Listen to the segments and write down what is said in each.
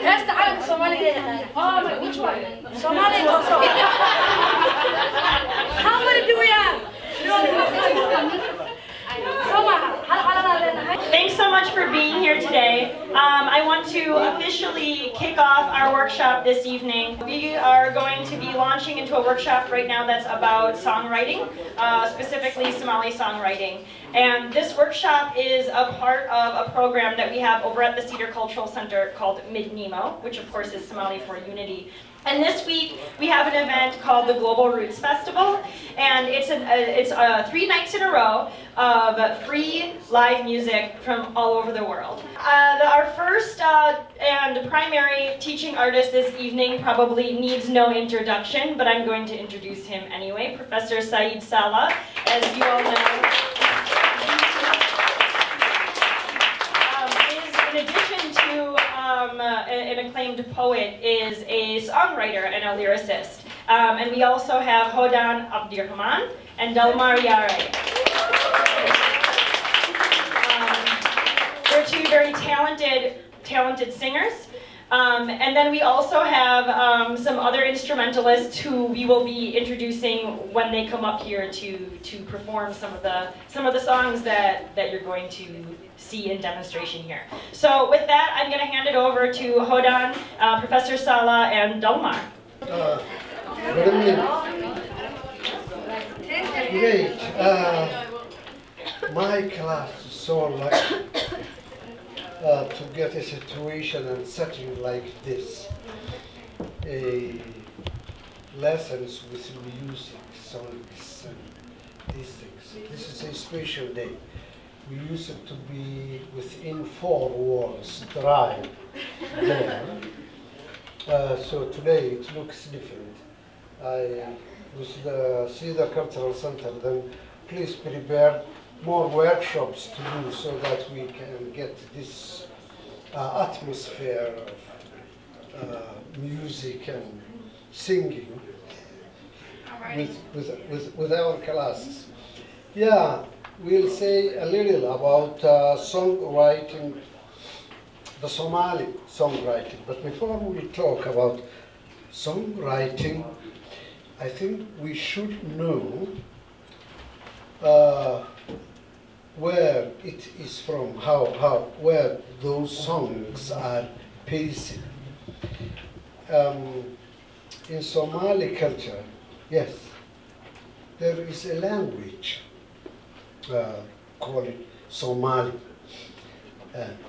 Here's the island Somali. Oh, which one? Somali also. How many do we have? Thanks so much for being here today. I want to officially kick off our workshop this evening. We are going to be launching into a workshop right now that's about songwriting, specifically Somali songwriting. And this workshop is a part of a program that we have over at the Cedar Cultural Center called Midnimo, which of course is Somali for Unity. And this week we have an event called the Global Roots Festival, and it's 3 nights in a row of free live music from all over the world. Our first and primary teaching artist this evening probably needs no introduction, but I'm going to introduce him anyway. Professor Saeed Salah, as you all know, in addition to an acclaimed poet, is a songwriter and a lyricist. And we also have Hodan Abdirahman and Dalmar Yare. They're two very talented singers. And then we also have some other instrumentalists who we will be introducing when they come up here to perform some of the songs that you're going to see in demonstration here. So with that, I'm going to hand it over to Hodan, Professor Salah, and Dalmar. Good evening. Great. My class is so lucky to get a situation and setting like this. Lessons with music, songs, and these things. This is a special day. We used it to be within 4 walls, dry there. So today it looks different. With the Cedar Cultural Center, then please prepare more workshops to do so that we can get this atmosphere of music and singing with our classes. Yeah, we'll say a little about songwriting, the Somali songwriting. But before we talk about songwriting, I think we should know where it is from, where those songs are based. In Somali culture, yes, there is a language called Somali.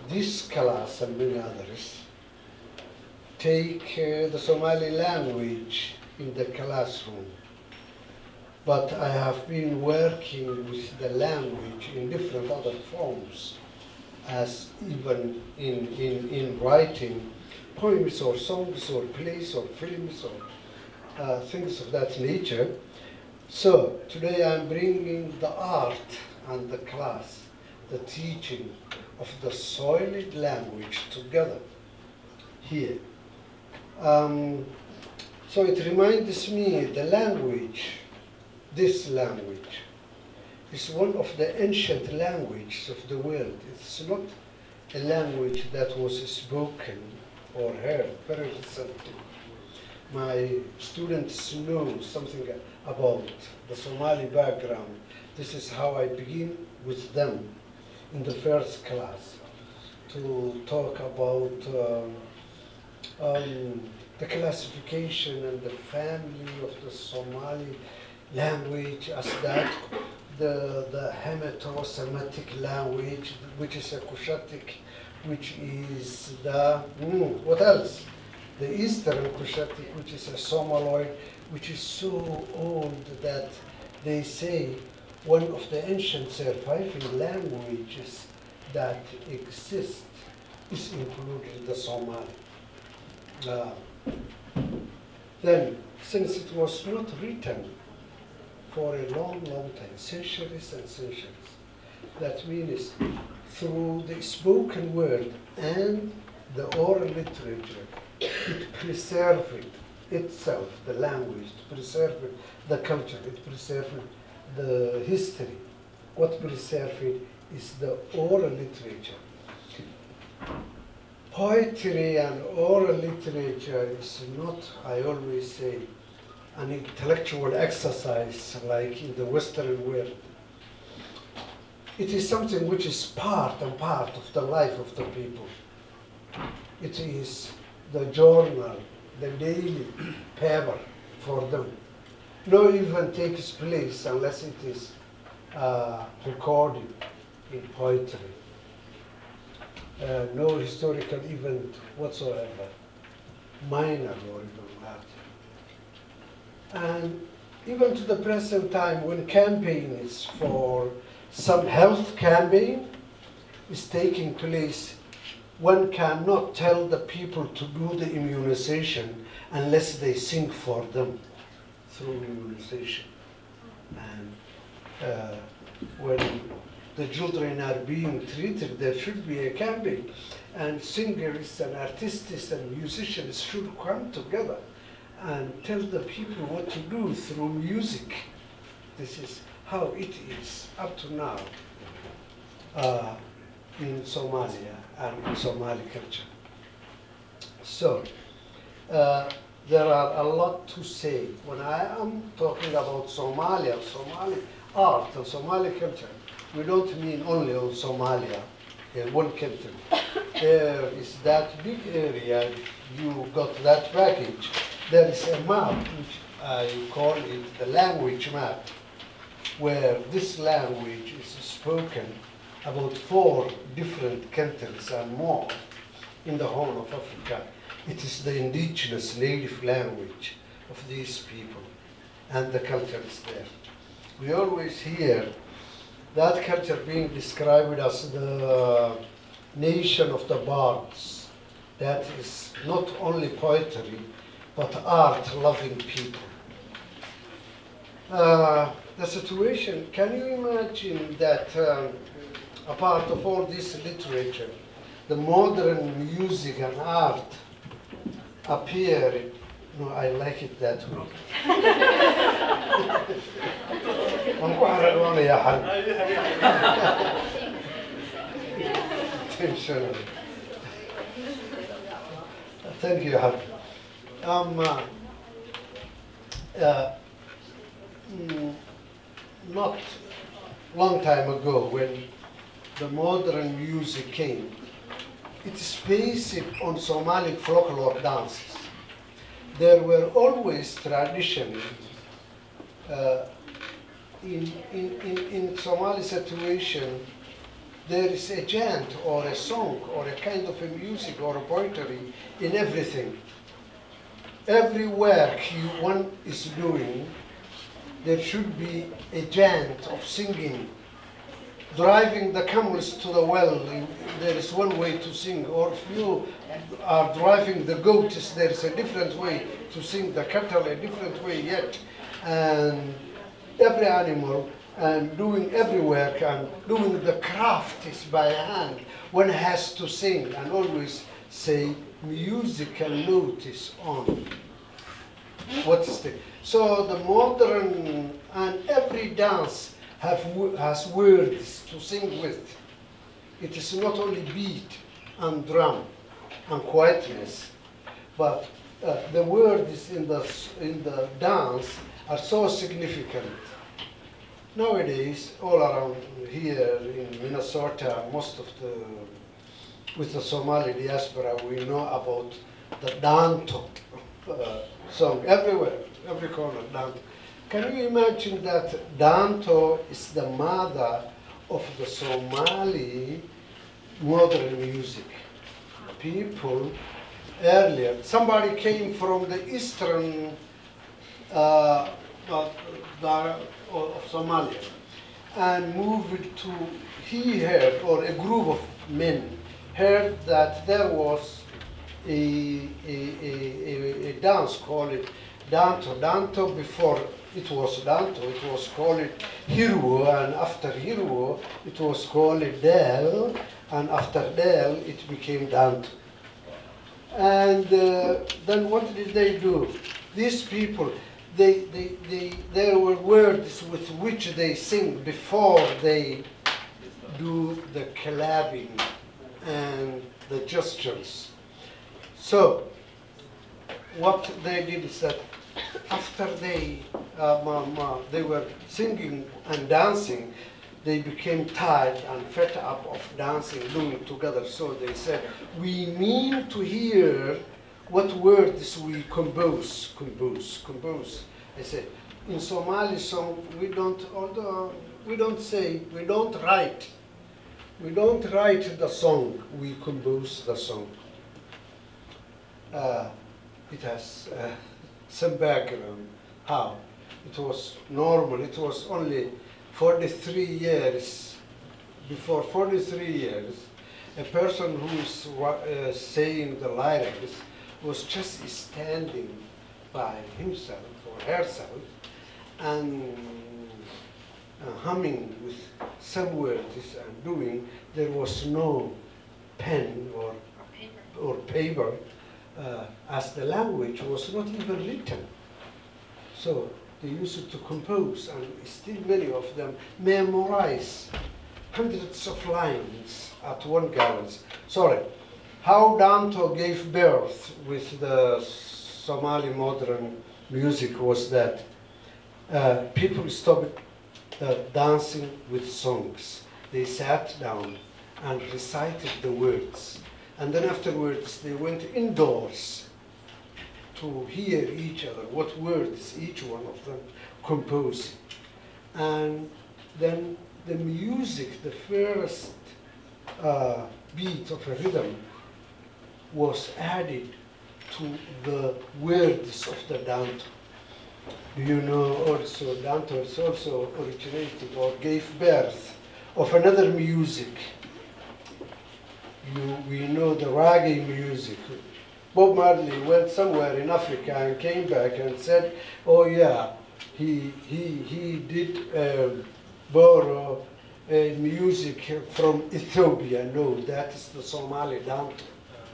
This class and many others take the Somali language in the classroom. But I have been working with the language in different other forms, as even in writing poems or songs or plays or films or things of that nature. So today I'm bringing the art and the class, the teaching of the solid language together here. So it reminds me the language. This language is one of the ancient languages of the world. It's not a language that was spoken or heard very recently. My students know something about the Somali background. This is how I begin with them in the first class to talk about the classification and the family of the Somali language, as that the Hemato-Semitic language, which is a Cushitic, which is the, what else? The Eastern Cushitic, which is a Somaloid, which is so old that they say one of the ancient surviving languages that exist is included the Somali. Then, since it was not written for a long, long time, centuries and centuries, that means through the spoken word and the oral literature, it preserved itself, the language, it preserved the culture, it preserved the history. What preserved it is the oral literature. poetry and oral literature is not, I always say, an intellectual exercise like in the Western world. It is something which is part and part of the life of the people. It is the journal, the daily paper for them. No event takes place unless it is recorded in poetry. No historical event whatsoever, minor or even that. And even to the present time, when campaigns for some health campaign is taking place, one cannot tell the people to do the immunization unless they sing for them through immunization. And when the children are being treated, there should be a campaign, and singers and artists and musicians should come together and tell the people what to do through music. This is how it is up to now in Somalia and in Somali culture. So there are a lot to say. When I am talking about Somalia, Somali art and Somali culture, we don't mean only on Somalia, one country. There is that big area, you got that package. There is a map, which I call it the language map, where this language is spoken about 4 different countries and more in the whole of Africa. It is the indigenous native language of these people, and the culture is there. We always hear that culture being described as the nation of the bards. That is not only poetry, but art-loving people. The situation, can you imagine that a part of all this literature, the modern music and art appear, no, I like it that way. Thank you, Harry. Not long time ago, when the modern music came, it is based on Somali folklore dances. There were always traditions in Somali situation. There is a chant or a song or a kind of a music or a poetry in everything. Every work one is doing, there should be a chant of singing. Driving the camels to the well, there is one way to sing. Or if you are driving the goats, there is a different way to sing. The cattle, a different way yet. And every animal, and doing every work, and doing the craft is by hand. One has to sing and always say musical notice on. What is the? So the modern, and every dance has words to sing with. It is not only beat and drum and quietness, but the words in the dance are so significant. Nowadays, all around here in Minnesota, most of with the Somali diaspora, we know about the Danto song everywhere, every corner, Danto. Can you imagine that Danto is the mother of the Somali modern music? People earlier, somebody came from the eastern of Somalia and moved to, he heard, or a group of men heard that there was a dance called Danto. Danto, before it was Danto, it was called Hiruo, and after Hiruo it was called Del, and after Del it became Danto. And then what did they do? These people, there were words with which they sing before they do the clapping and the gestures. So what they did is that after they were singing and dancing, they became tired and fed up of dancing, doing together. So they said, we mean to hear what words we compose. I said, in Somali song, we don't write. We don't write the song, we compose the song. It has some background. How? It was normal, it was only 43 years, before 43 years, a person who is saying the lyrics was just standing by himself or herself and humming with some words and doing. There was no pen or paper, as the language was not even written. So they used to compose, and still many of them memorize hundreds of lines at one glance. Sorry. How Danto gave birth with the Somali modern music was that people stopped dancing with songs. They sat down and recited the words. And then afterwards, they went indoors to hear each other, what words each one of them composed. And then the music, the first beat of a rhythm, was added to the words of the Danto. Do you know also, Danto is also originated or gave birth of another music. We know the reggae music. Bob Marley went somewhere in Africa and came back and said, oh yeah, he did borrow music from Ethiopia. No, that is the Somali Danto.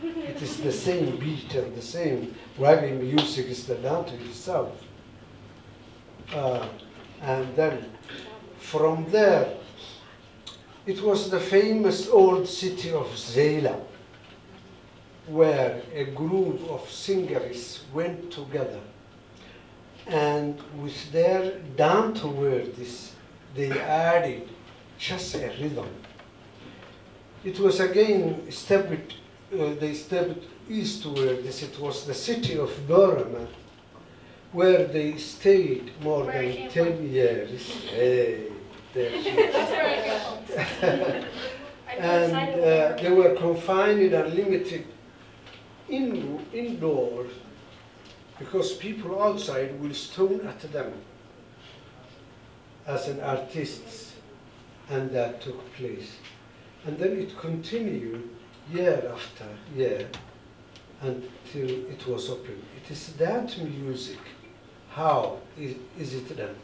It is the same beat and the same reggae music as the Danto itself. And then from there, it was the famous old city of Zela, where a group of singers went together, and with their Danto words, they added just a rhythm. It was again they stepped eastwards. It was the city of Burma, where they stayed more than 10 years. Hey, there she is. And they were confined and limited indoors because people outside will stone at them as an artist, and that took place. And then it continued year after year until it was open. It is that music. How is it done?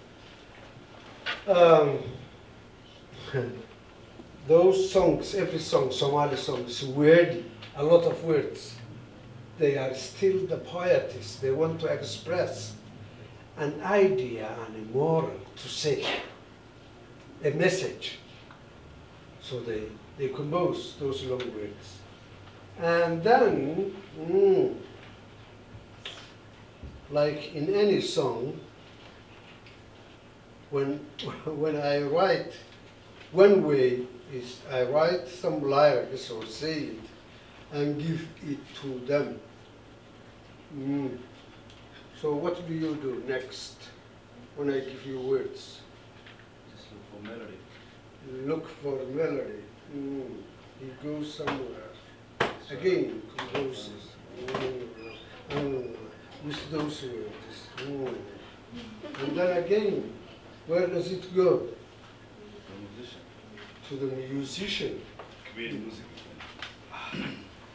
Those songs, every song, Somali song, is wordy, a lot of words. They are still the poetess. They want to express an idea and a moral to say, a message. So they compose those long words. And then, like in any song, when I write, one way is I write some lyrics or say it and give it to them. So what do you do next when I give you words? Just look for melody. Look for melody. He goes somewhere. Again, composes. With those words. And then again, where does it go? The musician. To the musician. Create music.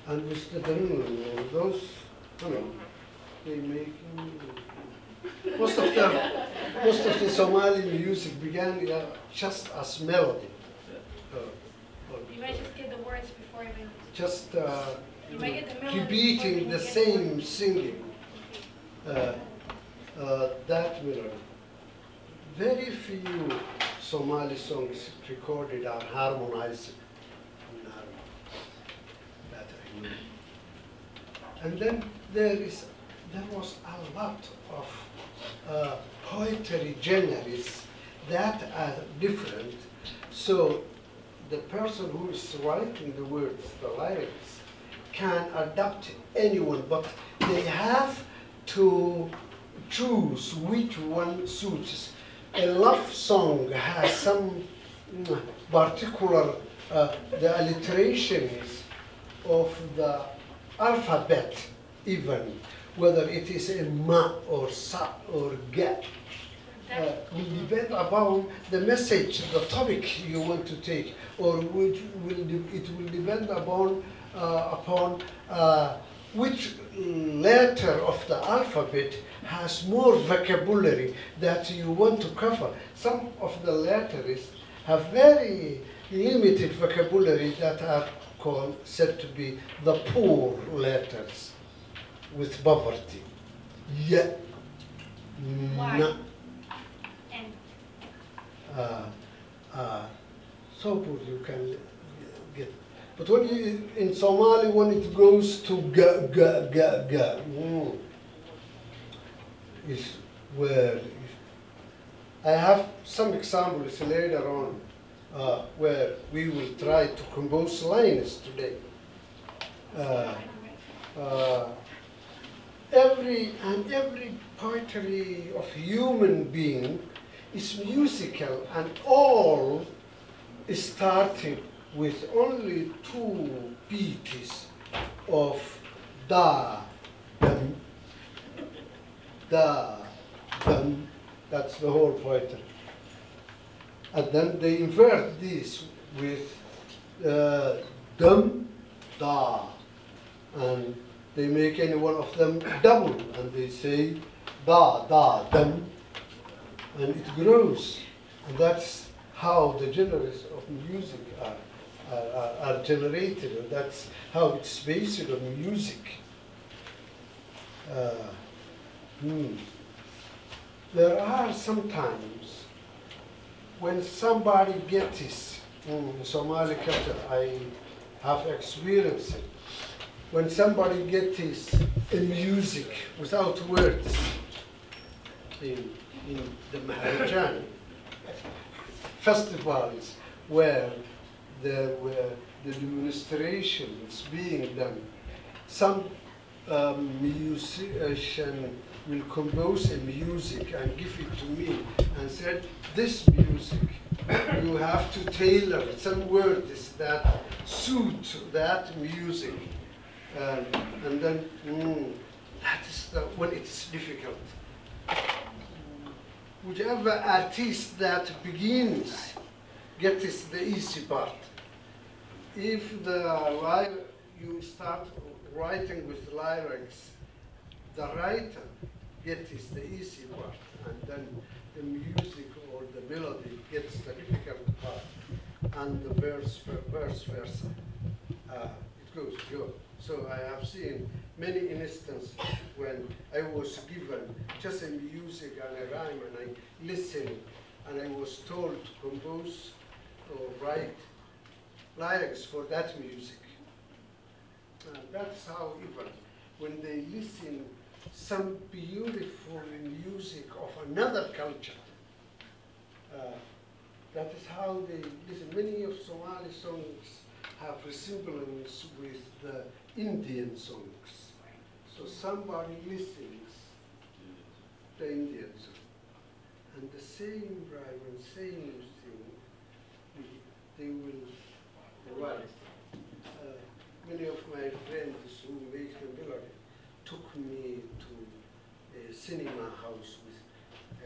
And with the those, they make most of the Somali music began just as melody. You might just get the words before even. Just You might get the melody repeating before the you get same singing. That melody. Very few Somali songs recorded are harmonized. That I And then there was a lot of poetry genres that are different. So the person who is writing the words, the lyrics, can adapt anyone, but they have to choose which one suits. A love song has some particular, the alliterations of the alphabet even, whether it is a ma or sa or ga, will depend upon the message, the topic you want to take, or it will depend upon which letter of the alphabet has more vocabulary that you want to cover. Some of the letters have very limited vocabulary that are said to be the poor letters with poverty. Yeah. Na. So good you can get. But when you, in Somali, when it goes to ga, ga, ga, ga, is where I have some examples later on where we will try to compose lines today. Every poetry of human being is musical, and all started with only two beats of da, dum, da, dum. That's the whole poetry. And then they invert this with dum, da, and they make any one of them double, and they say da, da, dum, and it grows. And that's how the genres of music are generated, and that's how it's based on music. There are sometimes when somebody gets in Somali culture, I have experienced it. When somebody gets a music without words in the Maharajan festivals where there were the demonstrations being done, some musician will compose a music and give it to me and said, this music, you have to tailor some words that suit that music. And then, that is when it's difficult. Whichever artist that begins gets the easy part. If you start writing with lyrics, the writer gets the easy part, and then the music or the melody gets the difficult part, and the verse versa. It goes good. So I have seen many instances when I was given just a music and a rhyme, and I listened, and I was told to compose or write lyrics for that music. That's how even when they listen some beautiful music of another culture, that is how they listen. Many of Somali songs have resemblance with the Indian songs. So somebody listens to the Indian song, and the same rhyme and same thing, they will write. Many of my friends who make the melody took me to a cinema house with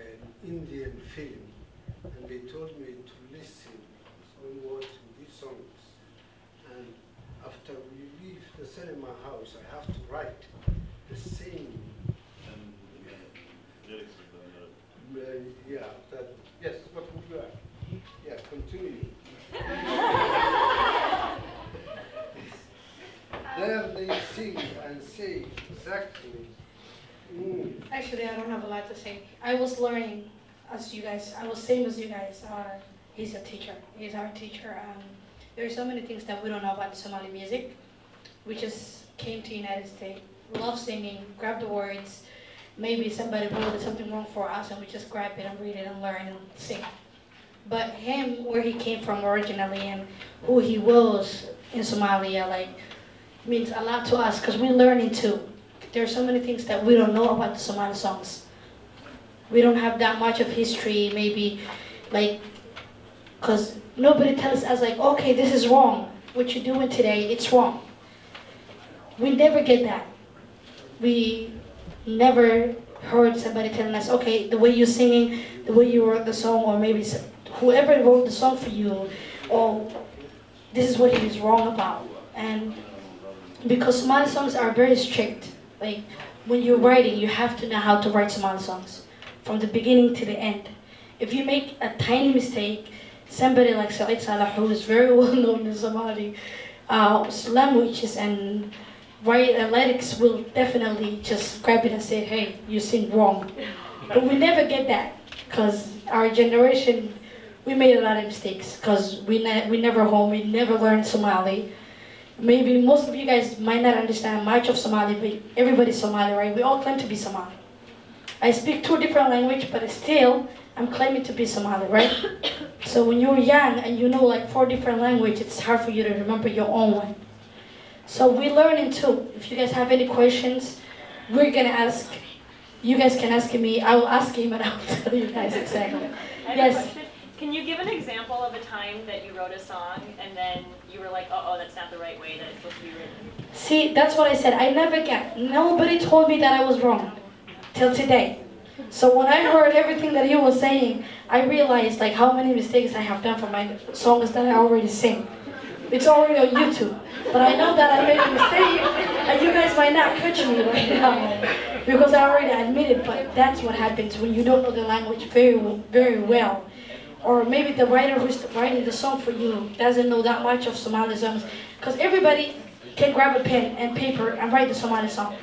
an Indian film, and they told me to listen when watching these songs. And after we leave the cinema house, I have to write the same. Yes, what would you like? Yeah, continue. There they sing and say exactly. Actually, I don't have a lot to say. I was learning as you guys, I was same as you guys are. He's a teacher, he's our teacher. There are so many things that we don't know about Somali music. we just came to United States, love singing, grab the words. Maybe somebody wrote something wrong for us and we just grab it and read it and learn and sing. But him, where he came from originally and who he was in Somalia, like, means a lot to us because we're learning too. There are so many things that we don't know about the Somali songs. We don't have that much of history, maybe, like, because nobody tells us, like, okay, this is wrong. What you're doing today, it's wrong. We never get that. We never heard somebody telling us, okay, the way you're singing, the way you wrote the song, or maybe whoever wrote the song for you, or this is what he is wrong about. And because Somali songs are very strict, like when you're writing, you have to know how to write Somali songs from the beginning to the end. If you make a tiny mistake, somebody like Said Salah, who is very well known in Somali languages and lyrics, will definitely just grab it and say, hey, you sing wrong. But we never get that because our generation, we made a lot of mistakes because we never home, we never learned Somali. Maybe most of you guys might not understand much of Somali, but everybody's Somali, right? We all claim to be Somali. I speak 2 different languages, but still, I'm claiming to be Somali, right? So when you're young and you know like 4 different languages, it's hard for you to remember your own one. So we're learning too. If you guys have any questions, we're gonna ask. You guys can ask me. I will ask him and I will tell you guys exactly. I have a question. Can you give an example of a time that you wrote a song and then you were like, oh, that's not the right way that it's supposed to be written? See, that's what I said. I never get. Nobody told me that I was wrong till today. So when I heard everything that he was saying, I realized like how many mistakes I have done for my songs that I already sing. It's already on YouTube. But I know that I made a mistake and you guys might not catch me right now because I already admit it, but that's what happens when you don't know the language very, very well. Or maybe the writer who's writing the song for you doesn't know that much of Somali songs. Because everybody can grab a pen and paper and write the Somali song.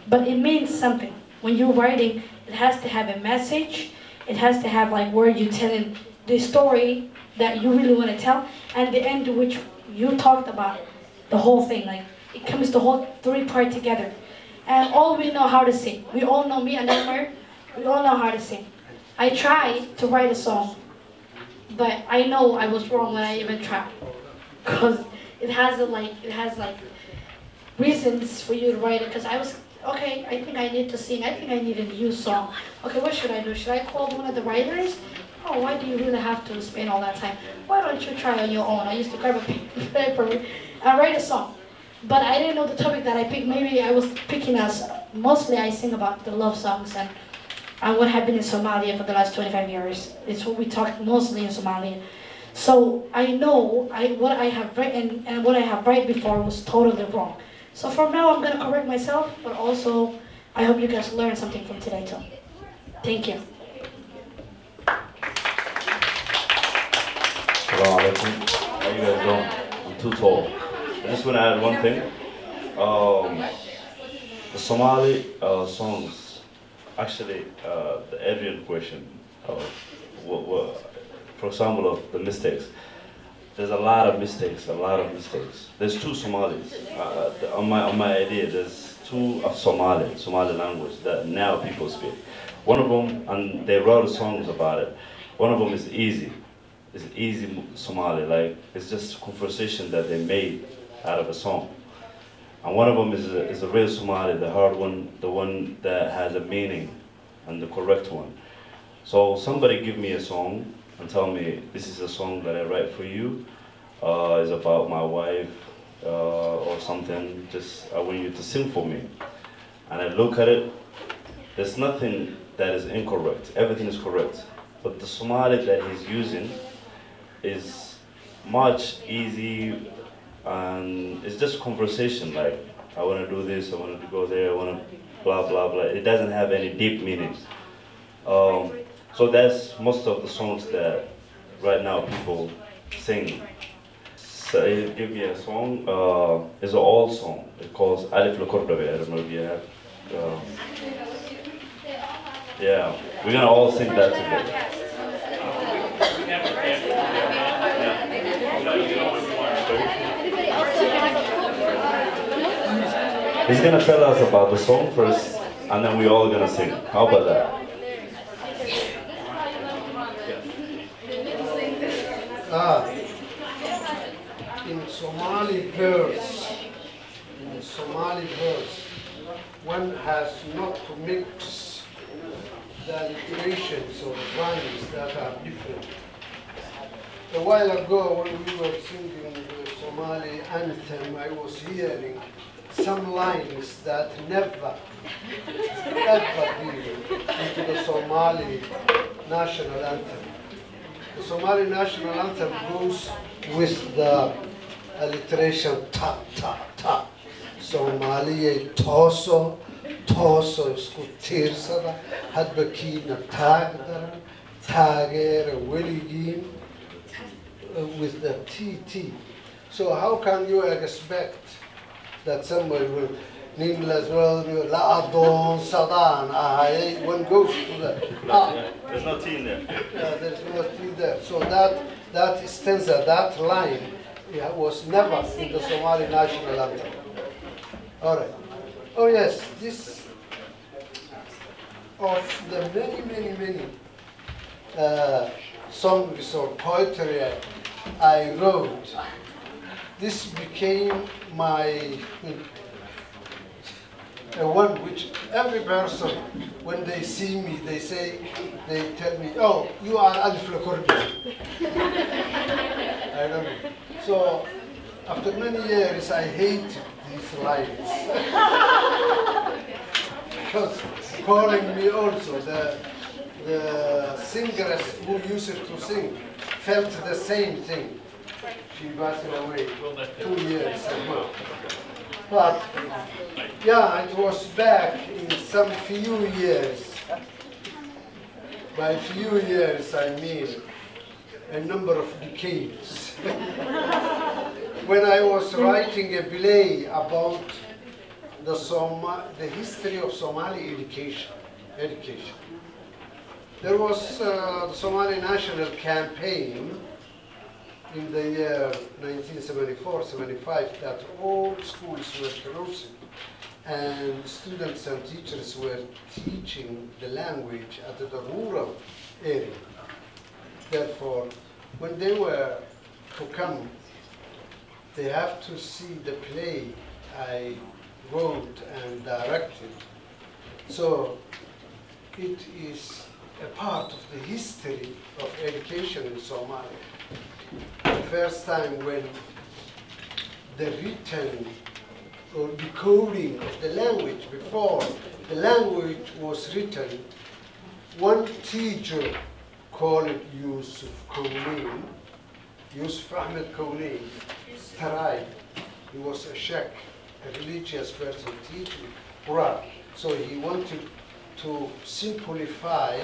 But it means something. When you're writing, it has to have a message. It has to have like where you're telling the story that you really want to tell. And the end which you talked about, the whole thing. Like it comes the whole 3 part together. And all we know how to sing. We all know, me and Elmer, we all know how to sing. I tried to write a song. But I know I was wrong when I even tried, because it has reasons for you to write it. Because I was okay. I think I need to sing. I think I need a new song. Okay, what should I do? Should I call one of the writers? Oh, why do you really have to spend all that time? Why don't you try on your own? I used to grab a paper and write a song, but I didn't know the topic that I picked. Maybe I was picking as mostly I sing about the love songs and what happened in Somalia for the last 25 years. It's what we talk mostly in Somalia. So I know what I have written and what I have written before was totally wrong. So from now I'm going to correct myself, but also I hope you guys learn something from today too. Thank you. Assalamu alaikum. How you guys doing? I'm too tall. I just want to add one thing. The Somali songs. Actually, the Adrian question, for example, of the mistakes. There's a lot of mistakes. There's 2 Somalis. On my idea, there's 2 of Somali language that now people speak. One of them, and they wrote songs about it. One of them is easy. It's easy Somali, like it's just conversation that they made out of a song. And one of them is a real Somali, the hard one, the one that has a meaning, and the correct one. So somebody give me a song and tell me, this is a song that I write for you, it's about my wife, or something, just I want you to sing for me. And I look at it, there's nothing that is incorrect, everything is correct. But the Somali that he's using is much easy, and it's just conversation, like, I want to do this, I want to go there, I want to blah, blah, blah. It doesn't have any deep meaning. So that's most of the songs that right now people sing. So give me a song, it's an old song. It calls Alif Lakordawe. I don't know if you have. Yeah, we're going to all sing that together. He's gonna tell us about the song first, and then we're all gonna sing. How about that? Ah, in Somali verse, one has not to mix the alliterations or rhymes that are different. A while ago, when we were singing the Somali anthem, I was hearing some lines that never be into the Somali national anthem. The Somali national anthem goes with the alliteration ta ta ta. Somali toso isku tiirsada hadba kiina taagdaran taageera weligiin with the TT. So how can you expect that somebody will la adon sadan one goes to the There's no T in there. there's no T there. So that stanza, that line, was never in the Somali national anthem. All right. Oh yes, this of the many songs or poetry I wrote, this became my one which every person, when they see me, they tell me, oh, you are Alif Lakordi. I don't know. So after many years, I hated these lines. Because calling me also, the singeress who used to sing felt the same thing. She passed away 2 years ago. But yeah, it was back in some few years. By few years, I mean a number of decades. When I was writing a play about the history of Somali education. There was the Somali national campaign in the year 1974-75 that all schools were closing and students and teachers were teaching the language at the rural area. Therefore, when they were to come, they have to see the play I wrote and directed. So it is a part of the history of education in Somalia. The first time when the written or decoding of the language, before the language was written, one teacher called Yusuf Ahmed Kounain, tried. He was a sheikh, a religious person teaching Quran. So he wanted to simplify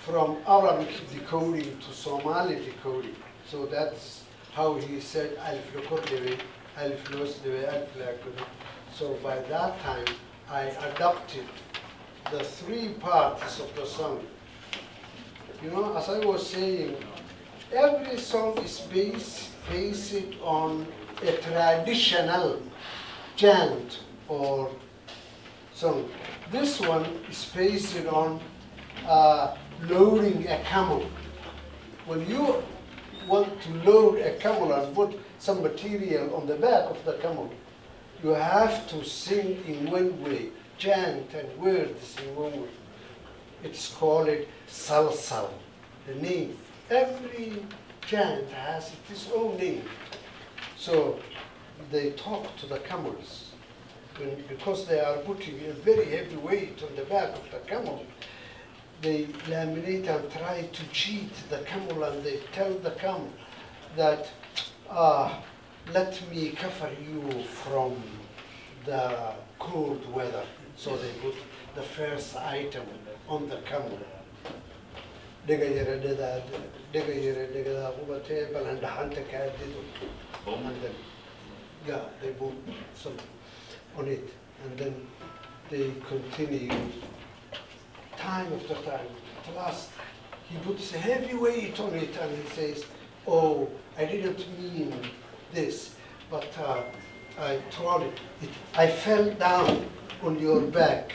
from Arabic decoding to Somali decoding. So that's how he said Alif Lakordi, Alif Losdi, Alif Lakordi. So by that time, I adopted the 3 parts of the song. You know, as I was saying, every song is based on a traditional chant or song. This one is based on loading a camel. When you want to load a camel and put some material on the back of the camel, you have to sing in one way, chant and words in one way. It's called salsal, the name. Every chant has its own name. So they talk to the camels. Because they are putting a very heavy weight on the back of the camel, they laminate and try to cheat the camel, and they tell the camel that, let me cover you from the cold weather. So they put the first item on the camel. And then, yeah, they put some on it, and then they continue time after time. At last, he puts a heavy weight on it, and he says, oh, I didn't mean this, but I told it, I fell down on your back.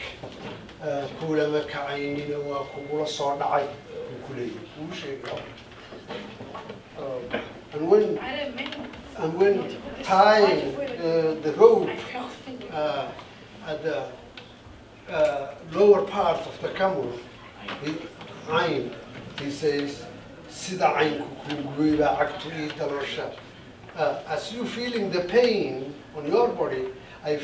Kulama kacaynina waa kugula soo dhacay kulay uu sheegay. And when tying the rope at the lower part of the camel, he says, "Sida aynku kuguiba aktu italosha." As you feeling the pain on your body, I'm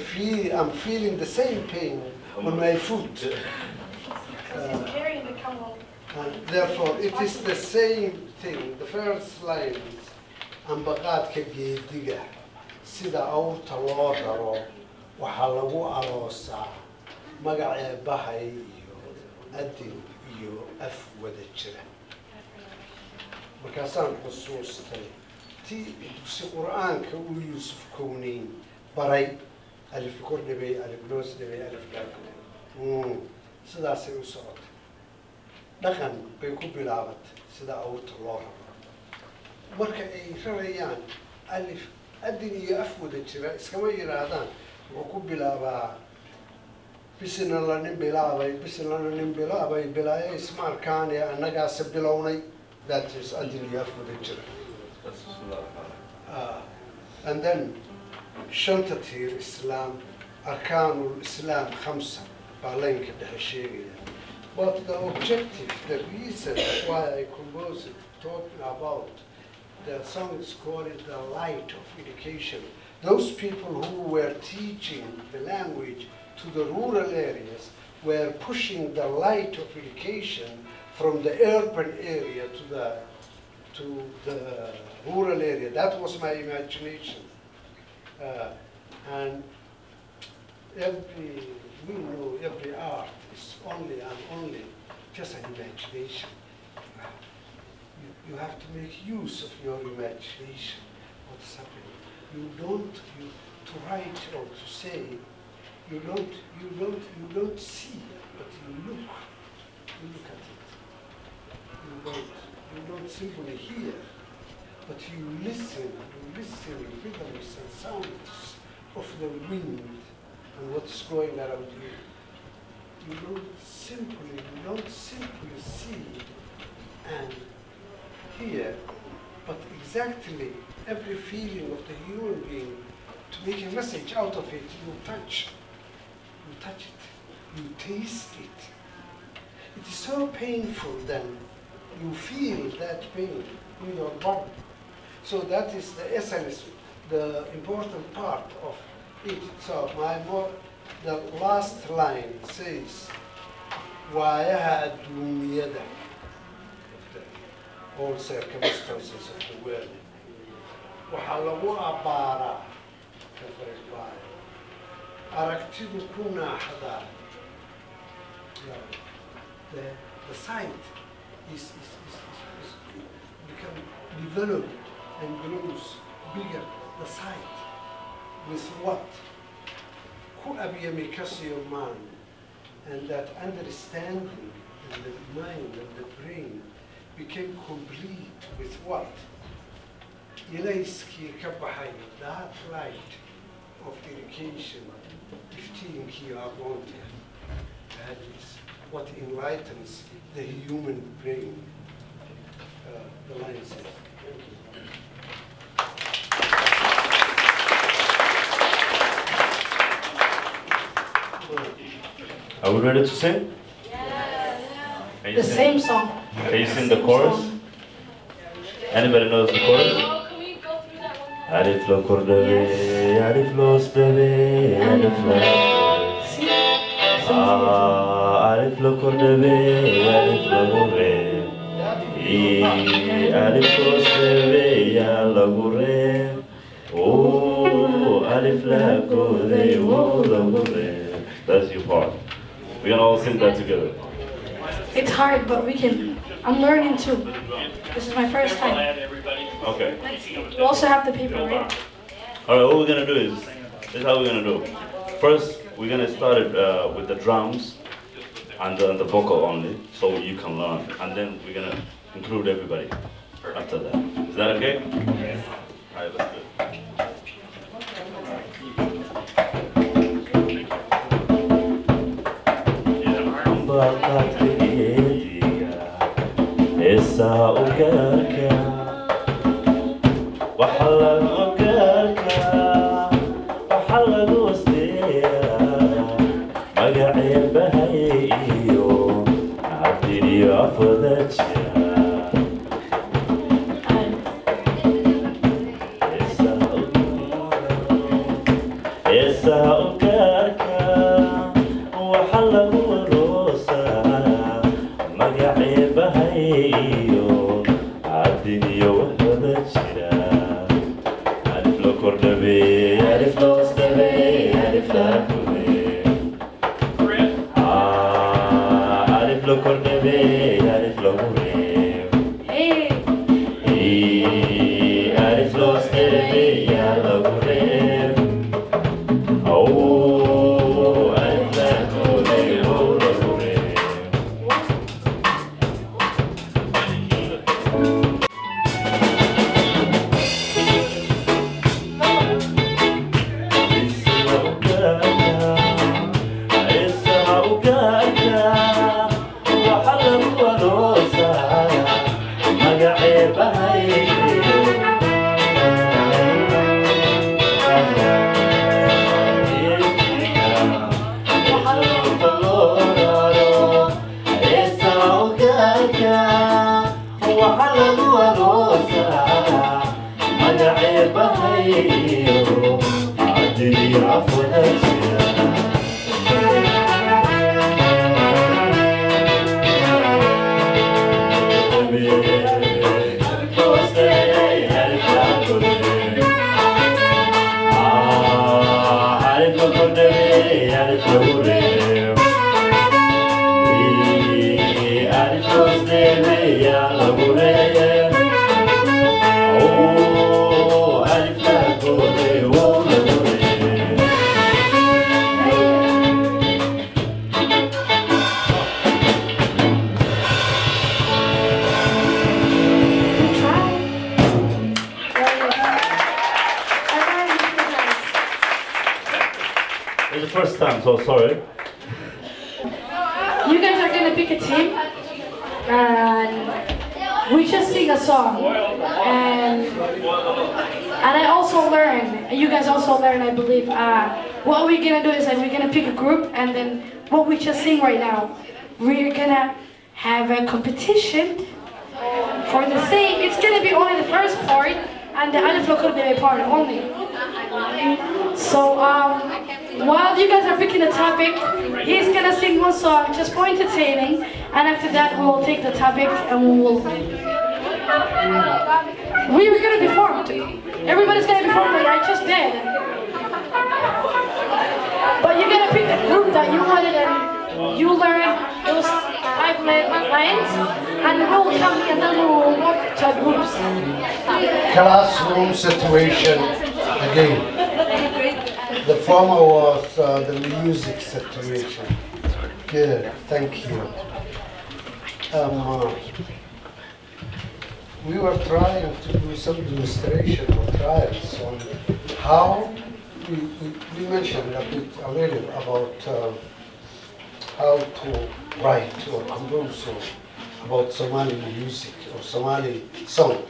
feeling the same pain on my foot. Carrying the camel. And therefore, it is the same thing. The first lines, ambaqaadka geediga sida awrta loo raro waxaa lagu aroosaa magac eebbahay iyo adin iyo af wada jira. Markaasaan xusuustay tii dugsi qur'aanka uu Yuusuf Kowneyn baray alif kor dhibay alif loos dhibay alif gaagay sidaasay u socotay. Dhaqan bay ku bilaabatay sida awrta loo raro. Marka ay rarayaan alif adin iyo af wada jira iskama yiraahdaan wuxuu ku bilaabaa bisina la nin bilaabay bilaayay ismaarkaan ee annagaase bilownay. That is adin iyo af wada jira. And then shanta tiir Islam, arkaanul Islam khamsa baa laynka dhexe sheegaya. But the objective, the reason why I composed it, talking about the song is called The Light of Education. Those people who were teaching the language to the rural areas were pushing the light of education from the urban area to the rural area. That was my imagination. And we know every art is only and only just an imagination. You have to make use of your imagination. What's happening? To write or to say, you don't see, but you look at it. You don't simply hear, but you listen rhythms and sounds of the wind and what's going around you. You don't simply see and hear, but exactly every feeling of the human being, to make a message out of it, you touch it, you taste it. It is so painful then, you feel that pain in your body. So that is the essence, the important part of it. So the last line says, "Waayaha adduunyada," all circumstances of the world. Waxaa lagu abbaaraa aragtidu ku naaxdaa. The sight is become developed and grows bigger. The sight with what? Ku abiyami kasiyo man, and that understanding and the mind and the brain became complete with what? Ilayskii ka baxay, that light of education, iftiinkii aqoonta. That is what enlightens the human brain. The line says. Thank you. Are we ready to sing? Yes. The same song. Can you sing the chorus? Anybody knows the chorus? Oh, can we go through that one? Alif lo kordave, alif lo spreve, alif lo alif lo kordave, alif lo re, alif lo spreve, ya la gure, oh alif la kore, oh la gure. That's your part. We're gonna all sing that together. It's hard, but we can. I'm learning too. This is my first time. Okay. You also have the paper, right? Alright, what we're gonna do is, this is how we're gonna do. First, we're gonna start it with the drums and the vocal only, so you can learn. And then we're gonna include everybody after that. Is that okay? Alright, let's do it. It's the first time, so sorry. You guys are gonna pick a team, and we just sing a song. And I also learn. You guys also learn, I believe. What we're gonna do is that we're gonna pick a group, and then what we just sing right now, we're gonna have a competition for the same. It's gonna be only the first part, and the Alif Lokurdebe part only. So while you guys are picking a topic, he's gonna sing one song just for entertaining, and after that we will take the topic and we're gonna be formed. Everybody's gonna be formed like I just did. But you're gonna pick the group that you wanted, and you learn those 5 lines, and we'll come and then we'll work to groups. Classroom situation again. The former was the music situation. Good, thank you. We were trying to do some demonstration or trials on how we mentioned a bit already about how to write or compose about Somali music or Somali song.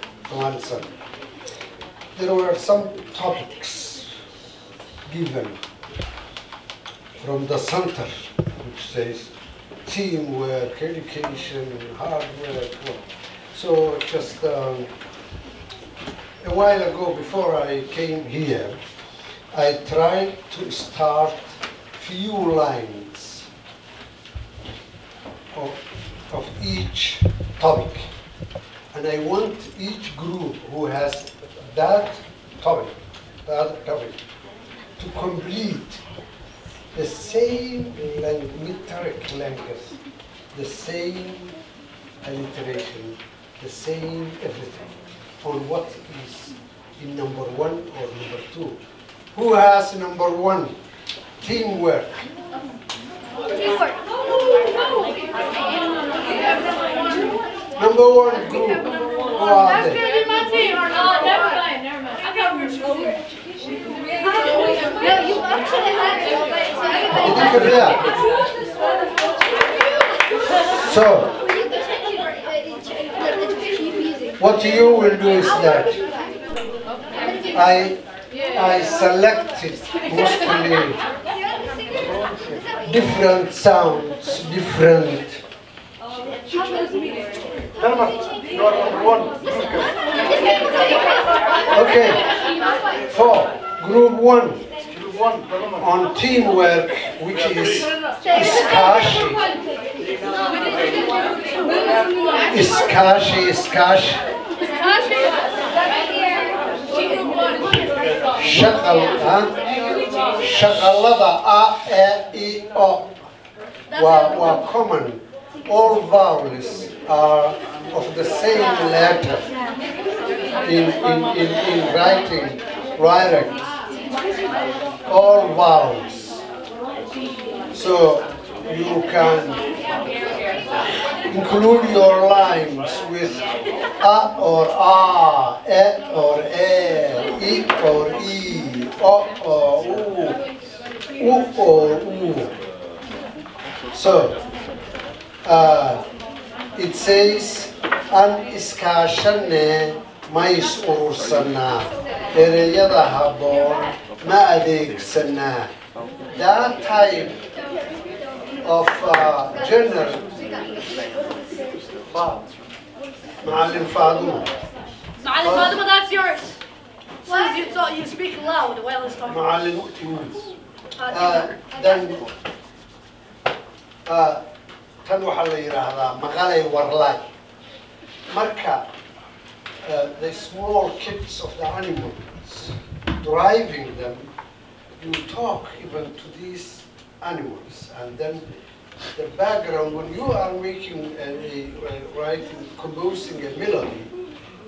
There were some topics given from the center, which says teamwork, education, hard work. So just a while ago, before I came here, I tried to start few lines of each topic. And I want each group who has that topic, to complete the same metric length, the same alliteration, the same everything, on what is in number 1 or number 2. Who has number 1? Teamwork. Number 1 group. Who are they? Never mind. You didn't get that. So, what you will do is that I selected mostly different sounds, different. Okay, for group one on teamwork, which is iskashi. Shaqalada A, E, I, O were common. All vowels are of the same letter in writing, direct. All vowels. So you can include your lines with A or A, E or E, I or I, O or U or U. So it says an iskaashane mais urursana ereyada haboon ma adeegsana. That type of general. Ma'alim Faduma. Ma'alim Faduma, that's yours. Since you speak loud while it's talking. Ma'alim. Then tan waxaa la yiraahdaa maqalay warlay. Marka the small kids of the animals, driving them, you talk even to these animals, and then the background, when you are making writing, composing a melody,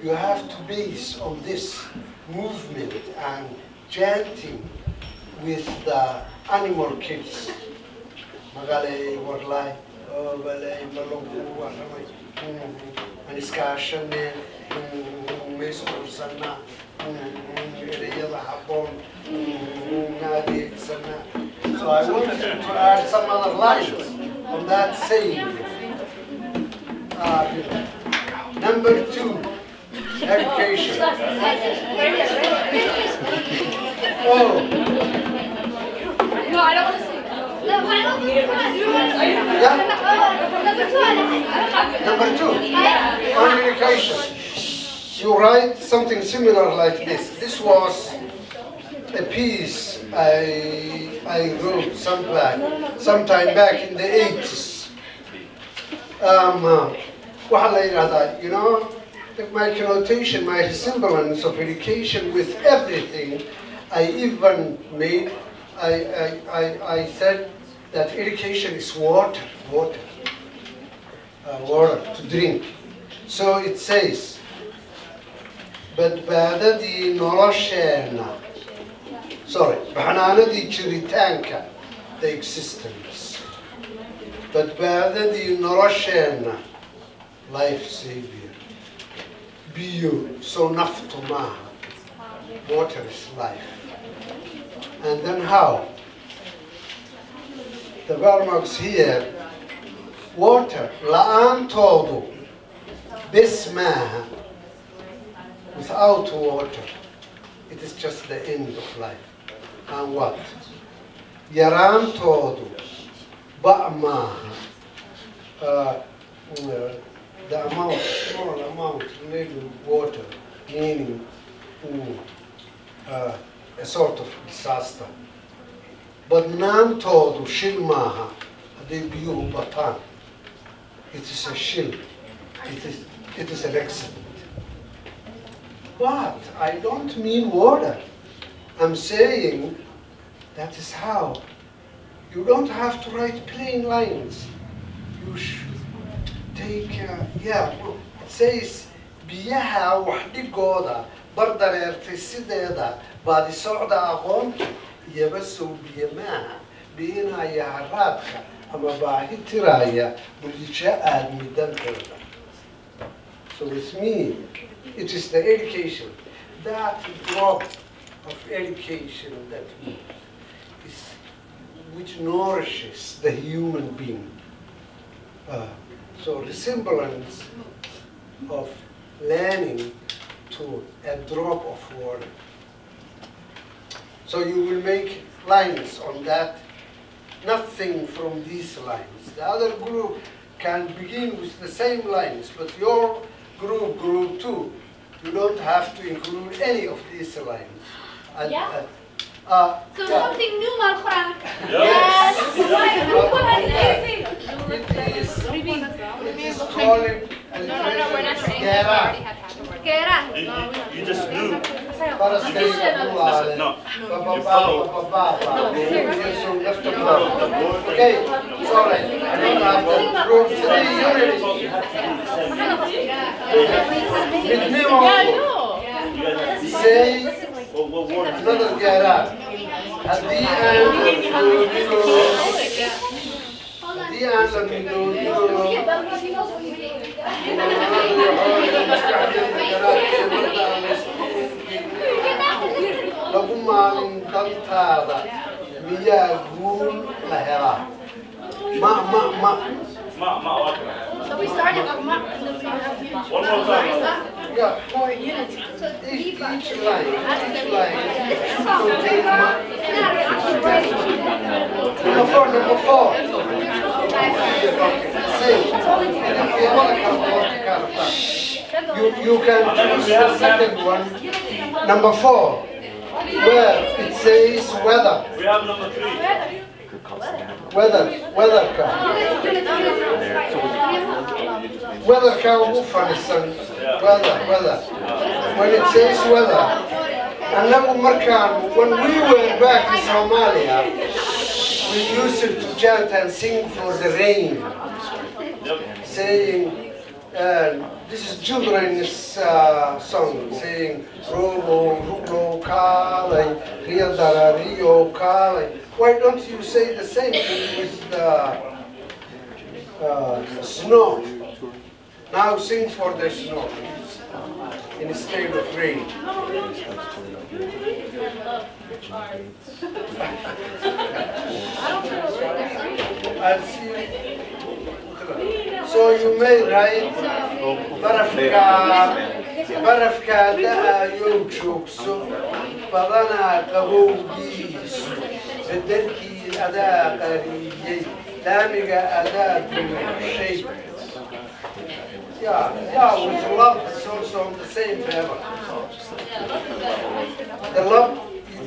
you have to base on this movement and chanting with the animal kids. Magalay, warlay, balay, malungu, warlamay, aniskashane, mesur sana, ereyada habon, nadi sana. So I want you to add some other lines on that saying. Number 2, education. Oh. No, I don't want to sing. No, I don't want to. Number 2, communication. You write something similar like this. This was a piece I wrote sometime back in the 80s. You know, my connotation, my resemblance of education with everything, I even made, I said that education is water to drink. So it says, badbaadadii nolosheena, baxnaanadii jiritaanka, the existence. Badbaadadii nolosheena, life savior. Biyo, so naftu maaha. Water is life. And then how? The Vermox here, water, la'aantoodu, bis maaha. Without water, it is just the end of life. And what? Yaraantoodu, ba' maaha. The amount, small amount, little water, meaning a sort of disaster. Badnaantoodu shil maaha, hadday biyuhu bataan. It is a shil. It is an accident. But I don't mean water. I'm saying that is how. You don't have to write plain lines. You should take, it says, biyaha waxdigooda bardareertay sideeda baadi socda aqoonta iyabasow biyamaaha biinaya haraadka ama baahi tiraya bulijaa aadmidantooda. So with me, it is the education, that drop of education that which nourishes the human being. So resemblance of learning to a drop of water. So you will make lines on that, nothing from these lines. The other group can begin with the same lines, but your group, group 2, you don't have to include any of these lines. Yeah. So yeah. something new, Al-Quran. Yes. It is called Gera. You just do. No. Okay, sorry. I don't have the group 3 unity. Midnimo. Say another Gera. At the end lagu maalin dantaada miyaa guul la helaa So we started with Ma. One more time. Yeah. More unity. Each line Number 4. You can choose the second one. Number 4, where it says weather. We have number 3. Weather car. Weather car weather. When it says weather, and when we were back in Somalia, we used to chant and sing for the rain, saying, this is children's song, saying, Robo, Rubo, Kale, Riadara, Rio, Kale. Why don't you say the same thing with the snow? Now sing for the snow instead of rain. I'll see you. So you may write barafka daa yoogjoogso badana qabowgiisu bedelkii adaa qariyey laamiga adaa duushay. Yeah, with love it's also on the same level. The love,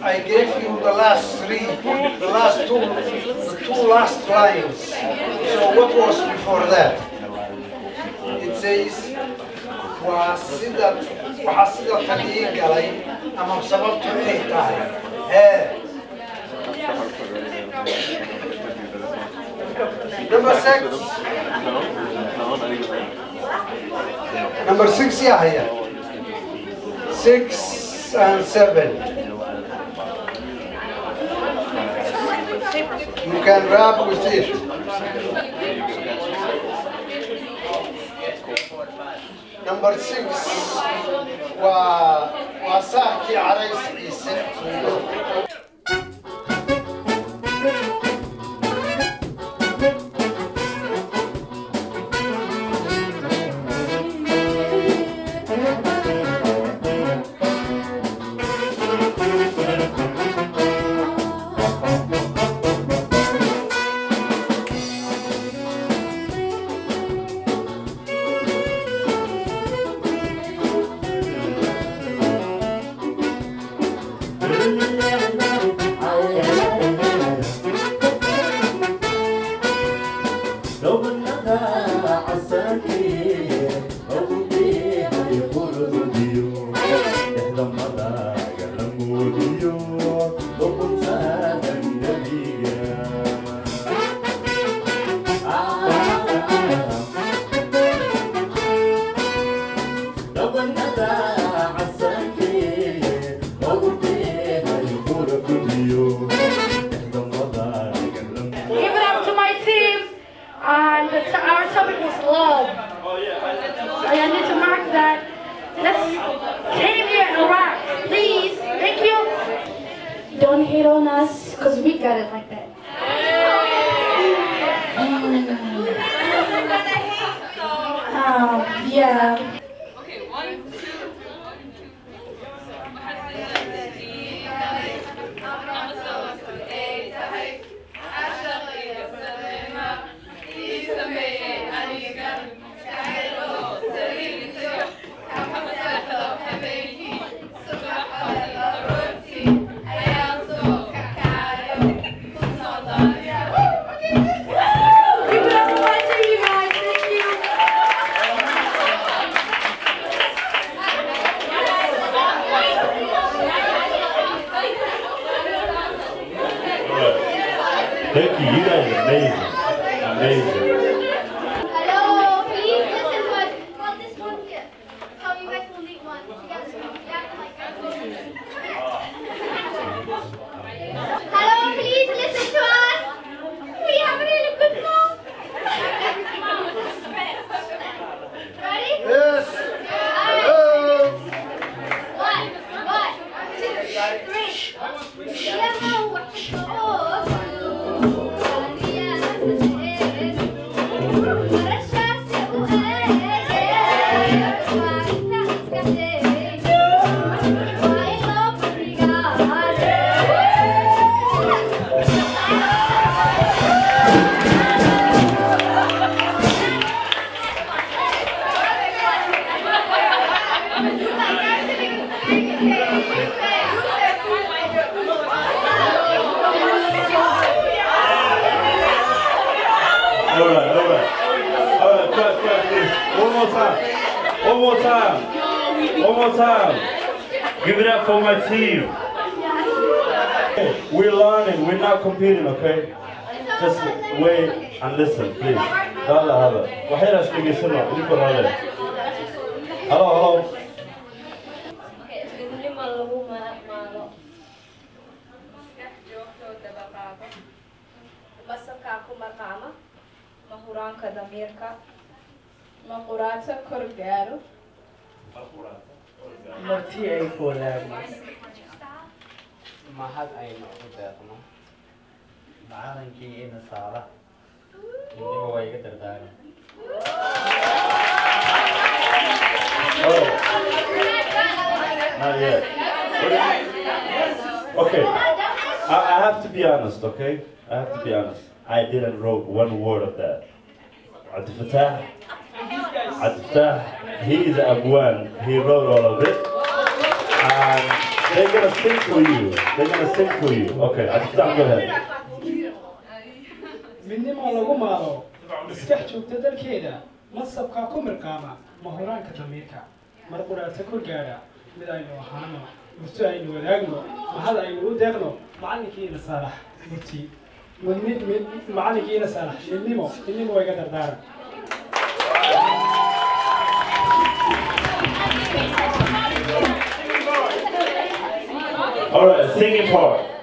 I gave you the last 3, the last 2, the 2 last lines. So what was before that? It says, waxaa sida tan ii galay ama sababtu inay tahay. Number 6. Number 6, yeah. 6 and 7. You can rap with it. Number 6. وساكي عريس عيسى. Our topic was love. So I need to mark that. Let's came here and rock. Please. Thank you. Don't hate on us, because we got it like that. Yeah. Okay, 1, 2. Thank you. You guys are amazing. Amazing. Hello, please listen to us. Well, this one here. So you guys will lead one together. You have to like Hello, please listen to us. We have a really good song. Ready? Yes. Hello. 1, 2, 3. Yeah, what you One more time. Give it up for my team. Okay, we're learning, we're not competing, okay? Just wait and listen, please. هذا وحين أشتغل سنة يكون هذا. Hello. Mahuraanka dameerka maquraata kor gaaro marti ay ku wadaagno mahad aynu u deeqno macalinkii ina saara midnimo waa iga dardaaran Not yet. Okay, I have to be honest, okay? I have to be honest. I didn't wrote one word of that. Abdul Fattah, he is Abwan. He wrote all of it. And they're gonna sing for you. They're gonna sing for you. Okay, Abdul Fattah, go ahead. midnimo lagu maalo iskax joogta dalkeeda masabka ku mirqaama mahuraanka damiirka mar quraata kor gaara mid aynu ahaano murti aynu wadaagno mahad aynu u deeqno macalinkiina saalax murti macalinkiina saalax midnimo waa iga dardaaran All right, singing part.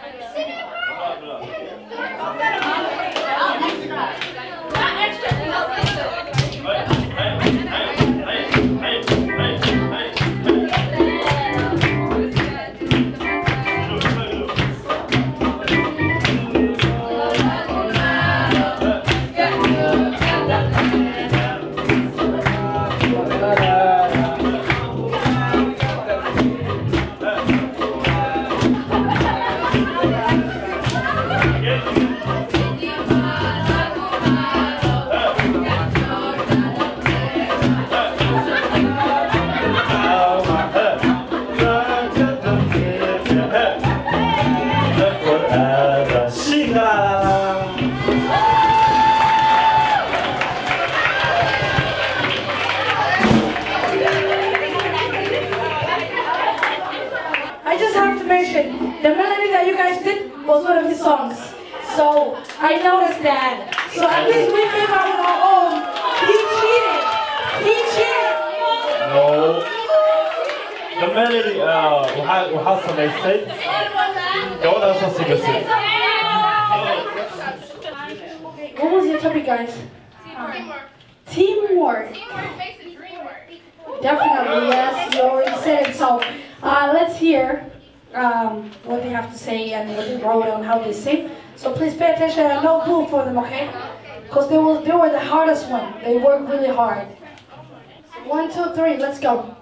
The melody that you guys did was one of his songs. So I noticed that. So at least we came out with our own. He cheated. He cheated. No. The melody, وحال سميستي. قولها شو سيقصي. What was your topic, guys? Teamwork. Definitely, yes. You already said it. So let's hear what they have to say and what they wrote and how they sing. So please pay attention and no clue for them, okay? Because they were the hardest one. They worked really hard. 1, 2, 3, let's go.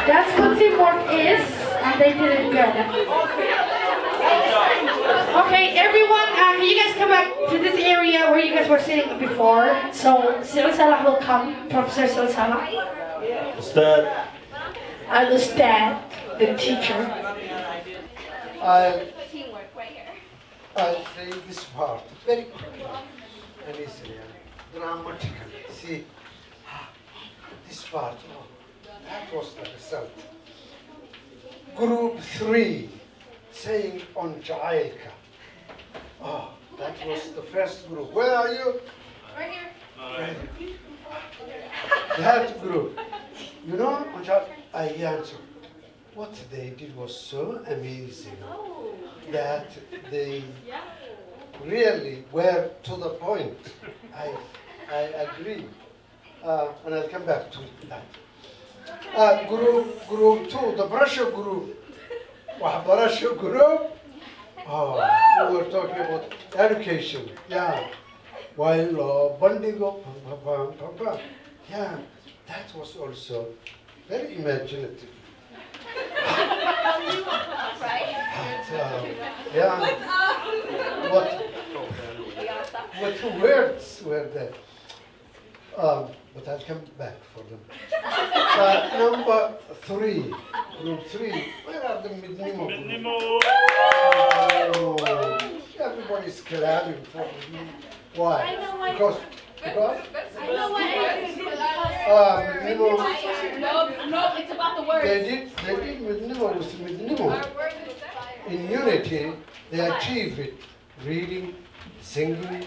That's what teamwork is, and they did it good. Okay, everyone, can you guys come back to this area where you guys were sitting before? So, Silsala will come, Professor Silsala. Ustad. Understand, the teacher. I'll say this part very quickly and easily and dramatically. See, this part, oh, that was the result. Group 3, saying on Jailka. Oh, that was the first group. Where are you? Right here. Right here. That group. You know, on Jailka, I answered. What they did was so amazing that they really were to the point. I agree. And I'll come back to that. Group 2, the Brusher group. Brusher group. Oh, we were talking about education. Yeah. While Bandigo, yeah, that was also very imaginative. Yeah. What words were there? But I'll come back for them. Number 3, group 3. Where are the Midnimo? Midnimo. Oh, everybody's clapping for me. Why? Because I know what no, it's about the words. They did Midnimo with Midnimo. In unity, they achieve it. Reading, singing,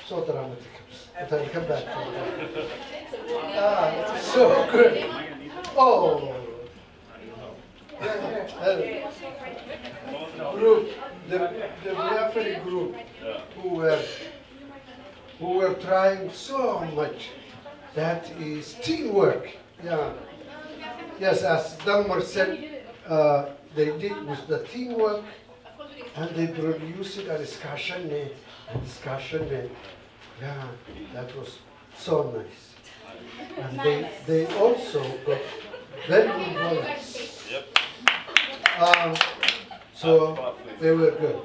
so dramatic. But I'll come back for that. So good. Oh. Group, the Biafra group who were trying so much. That is teamwork. Yeah. Yes, as Dalmar said, they did with the teamwork, and they produced a discussion. Yeah, that was so nice. And they also got very good volunteers. So they were good.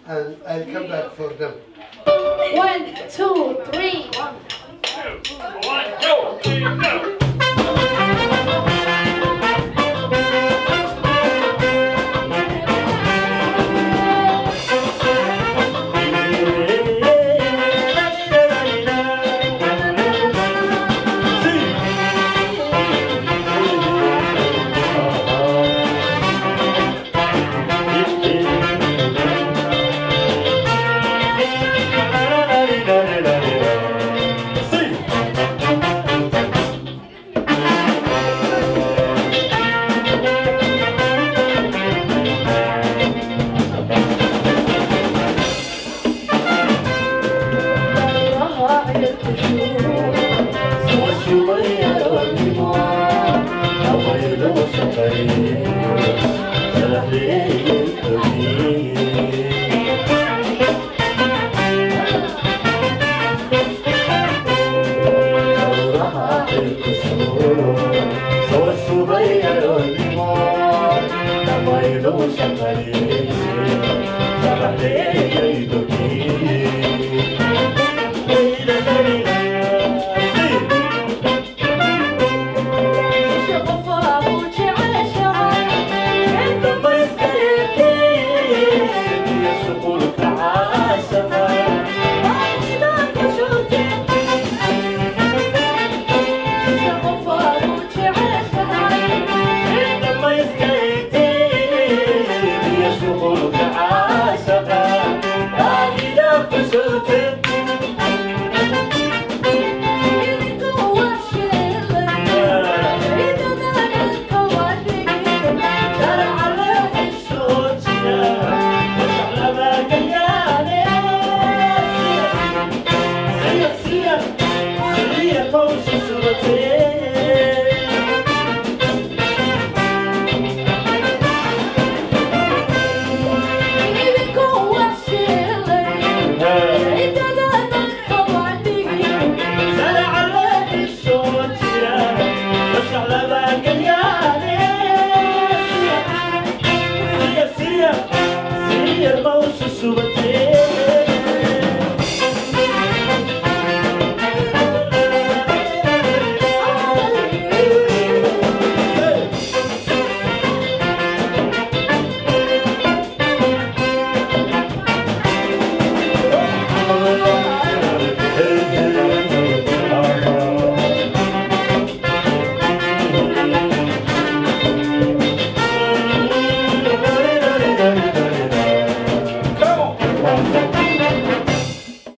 And I'll come back for them. 1, 2, 3. 1, 2, 3, go! Oh,